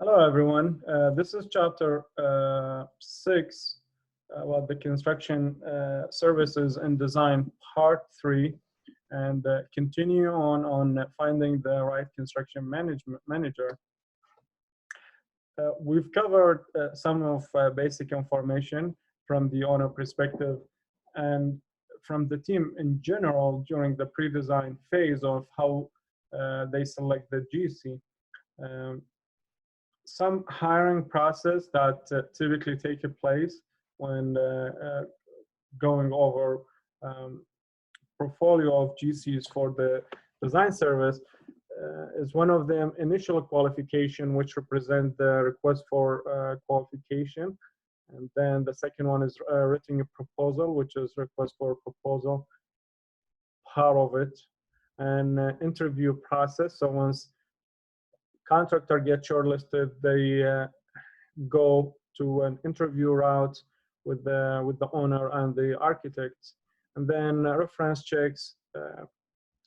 Hello, everyone. This is chapter 6 about the construction services and design part 3, and continue on finding the right construction manager. We've covered some of basic information from the owner perspective and from the team in general during the pre-design phase of how they select the GC. Some hiring process that typically take place when going over portfolio of GCs for the design service is one of them initial qualification, which represent the request for qualification. And then the second one is written proposal, which is request for proposal, part of it. And interview process. So once contractor gets shortlisted, they go to an interview route with the owner and the architects, and then reference checks,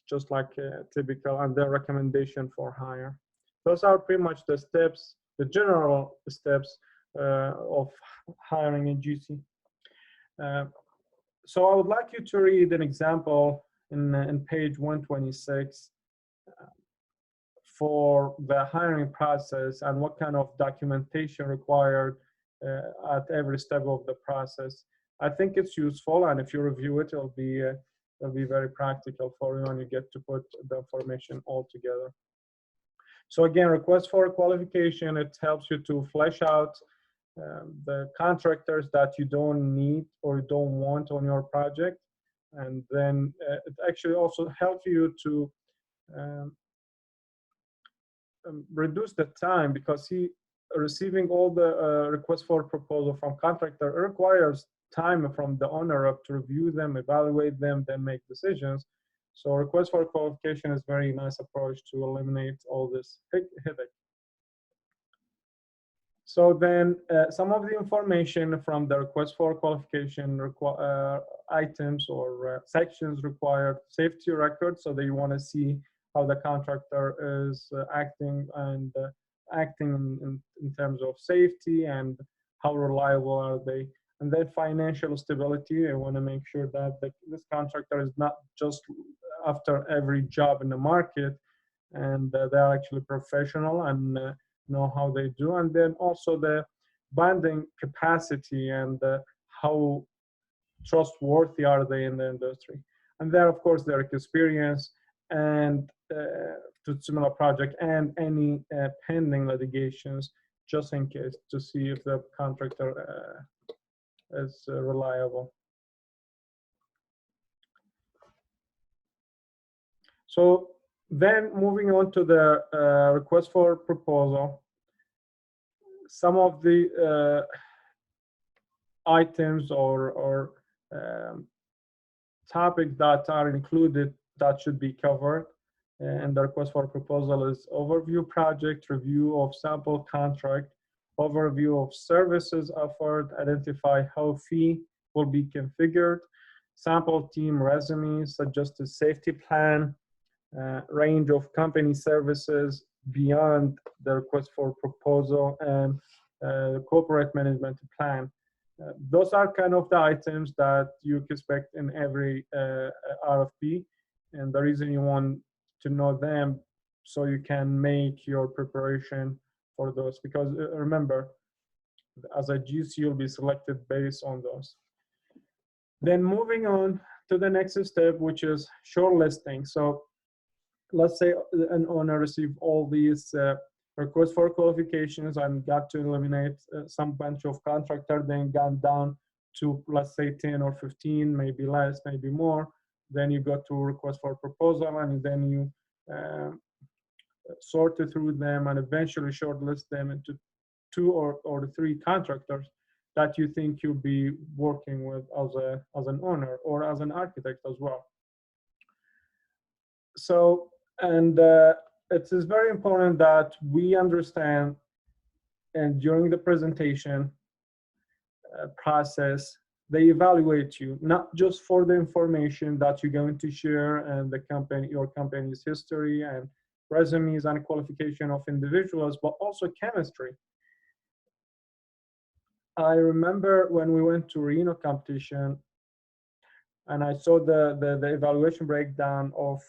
just like typical, and their recommendation for hire. Those are pretty much the steps, the general steps of hiring a GC. So I would like you to read an example in page 126 for the hiring process and what kind of documentation required at every step of the process. I think it's useful, and if you review it, it'll be very practical for you, and you get to put the information all together. So again, request for qualification, it helps you to flesh out the contractors that you don't need or you don't want on your project, and then it actually also helps you to reduce the time, because receiving all the requests for proposal from contractor requires time from the owner up to review them, evaluate them, then make decisions. So request for qualification is a very nice approach to eliminate all this headache. So then some of the information from the request for qualification items or sections required safety records. So they want to see how the contractor is acting and acting in terms of safety and how reliable are they. And then financial stability, I want to make sure that this contractor is not just after every job in the market, and they're actually professional and know how they do. And then also the bonding capacity and how trustworthy are they in the industry. And then, of course, their experience and to similar project and any pending litigations, just in case, to see if the contractor is reliable. So then moving on to the request for proposal, some of the items or topics that are included that should be covered and the request for proposal is overview project, review of sample contract, overview of services offered, identify how fee will be configured, sample team resumes, suggested safety plan, range of company services beyond the request for proposal, and corporate management plan. Those are kind of the items that you expect in every RFP, and the reason you want to know them so you can make your preparation for those, because remember, as a GC, you'll be selected based on those. Then moving on to the next step, which is shortlisting. So let's say an owner received all these requests for qualifications and got to eliminate some bunch of contractors, then gone down to, let's say, 10 or 15, maybe less, maybe more. Then you go to request for proposal, and then you sort through them and eventually shortlist them into 2 or 3 contractors that you think you'll be working with as an owner or as an architect as well. So, and it is very important that we understand, and during the presentation process, they evaluate you, not just for the information that you're going to share and your company's history and resumes and qualification of individuals, but also chemistry. I remember when we went to Reno competition and I saw the evaluation breakdown of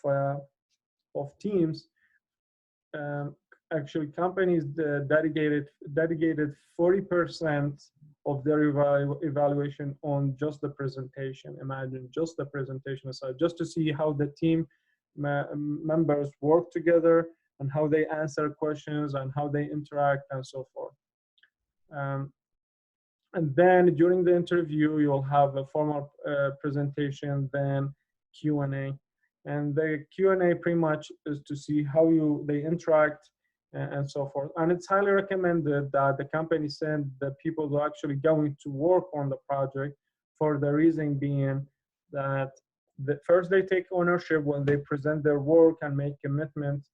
teams. Um, Actually, companies dedicated 40% of their evaluation on just the presentation. Imagine just the presentation aside, just to see how the team members work together and how they answer questions and how they interact and so forth. And then during the interview, you'll have a formal presentation, then Q&A. And the Q&A pretty much is to see how they interact and so forth. And it's highly recommended that the company send the people who are actually going to work on the project, for the reason being that first they take ownership when they present their work and make commitments.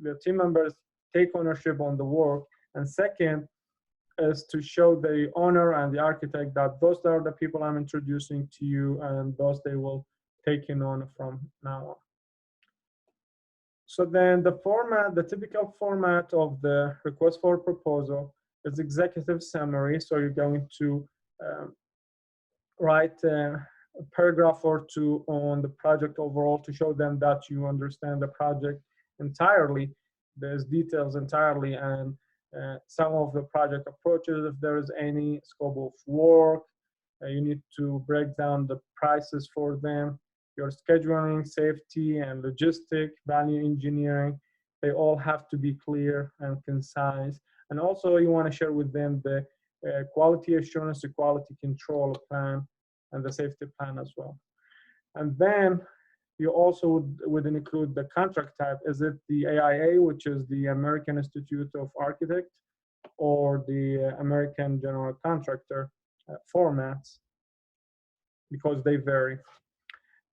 The team members take ownership on the work. And second, is to show the owner and the architect that those are the people I'm introducing to you, and those they will take in on from now on. So then the typical format of the request for proposal is executive summary. So you're going to write a paragraph or two on the project overall to show them that you understand the project entirely. There's details entirely, and some of the project approaches, if there is any scope of work, you need to break down the prices for them, your scheduling, safety, and logistic, value engineering. They all have to be clear and concise. And also you want to share with them the quality assurance, the quality control plan, and the safety plan as well. And then you also would include the contract type. Is it the AIA, which is the American Institute of Architects, or the American General Contractor formats, because they vary.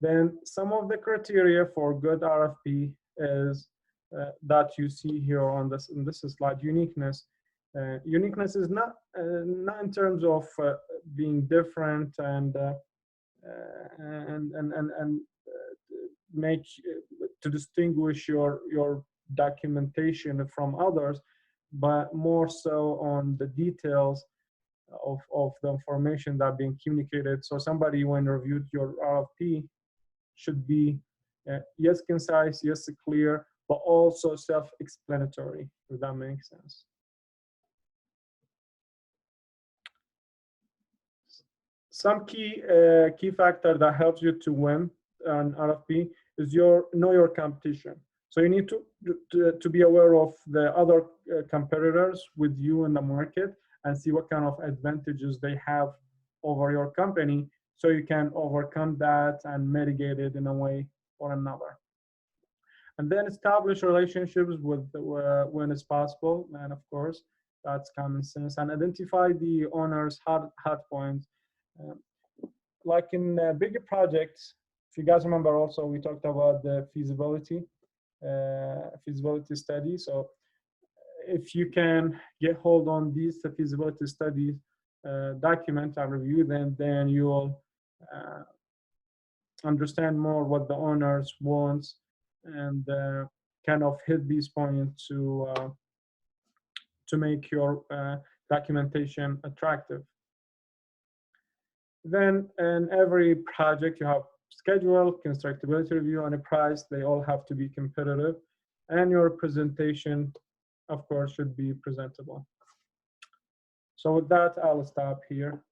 Then some of the criteria for good RFP is that you see here on this slide: uniqueness. Uniqueness is not in terms of being different and make to distinguish your documentation from others, but more so on the details of the information that being communicated. So somebody, when reviewed your RFP, should be yes concise, yes clear, but also self-explanatory, if that makes sense. Some key factor that helps you to win an RFP is know your competition. So you need to be aware of the other competitors with you in the market and see what kind of advantages they have over your company, so you can overcome that and mitigate it in a way or another. And then establish relationships with when it's possible, and of course that's common sense, and identify the owner's hot points. Like in bigger projects, if you guys remember, also we talked about the feasibility study. So if you can get hold on these feasibility studies document and review them, then you will understand more what the owners wants, and kind of hit these points to make your documentation attractive. Then in every project you have schedule, constructability review, and a price. They all have to be competitive, and your presentation, of course, should be presentable. So with that, I'll stop here.